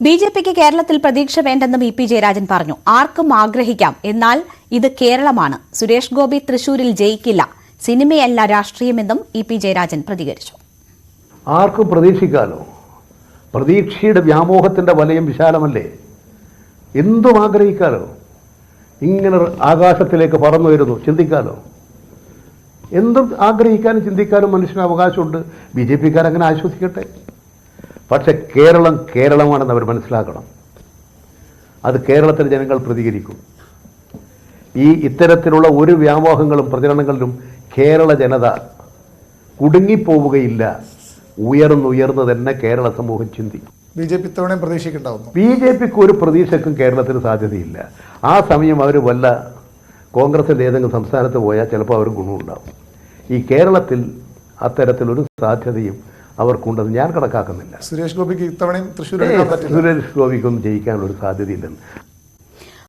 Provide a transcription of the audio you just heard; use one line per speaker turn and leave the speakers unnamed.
ബിജെപിക്ക് കേരളത്തിൽ പ്രതീക്ഷ വേണ്ടെന്ന് വി.പി. ജയരാജൻ പറഞ്ഞു. ആർക്കും ആഗ്രഹിക്കാം, എന്നാൽ ഇത് കേരളമാണ്. സുരേഷ് ഗോപി തൃശൂരിൽ ജയിക്കില്ല. സിനിമയല്ല രാഷ്ട്രീയമെന്നും ഇ.പി. ജയരാജൻ പ്രതികരിച്ചു.
ആർക്കും പ്രതീക്ഷിക്കാലോ. പ്രതീക്ഷയുടെ വ്യാമോഹത്തിന്റെ വലയം വിശാലമല്ലേ. എന്തും ആഗ്രഹിക്കാലോ. ഇങ്ങനെ ആകാശത്തിലേക്ക് പറന്നു വരുന്നു, ചിന്തിക്കാലോ. എന്തും ആഗ്രഹിക്കാനും ചിന്തിക്കാനും മനുഷ്യന് അവകാശമുണ്ട്. ബി.ജെ.പിക്കാരങ്ങനെ ആശ്വസിക്കട്ടെ. പക്ഷെ കേരളം കേരളമാണെന്ന് അവർ മനസ്സിലാക്കണം. അത് കേരളത്തിലെ ജനങ്ങൾ പ്രതികരിക്കും. ഇത്തരത്തിലുള്ള ഒരു വ്യാമോഹങ്ങളും പ്രചരണങ്ങളിലും കേരള ജനത കുടുങ്ങിപ്പോവുകയില്ല. ഉയർന്നുയർന്ന് തന്നെ കേരള സമൂഹം ചിന്തിക്കും.
ബി.ജെ.പി ഇത്തവണയും പ്രതീക്ഷിക്കുന്നുണ്ടാവുന്നു.
ബി.ജെ.പിക്ക് ഒരു പ്രതീക്ഷയ്ക്കും കേരളത്തിന് സാധ്യതയില്ല. ആ സമയം അവർ വല്ല കോൺഗ്രസിൻ്റെ ഏതെങ്കിലും സംസ്ഥാനത്ത് പോയാൽ ചിലപ്പോൾ അവർ ഗുണമുണ്ടാവും. ഈ കേരളത്തിൽ അത്തരത്തിലൊരു സാധ്യതയും അവർക്കുണ്ടെന്ന് ഞാൻ കണക്കാക്കുന്നില്ല.
സുരേഷ് ഗോപിക്ക് ഇത്തവണയും തൃശ്ശൂർ
സുരേഷ് ഗോപിക്കൊന്നും ജയിക്കാനുള്ളൊരു സാധ്യതയില്ലെന്ന്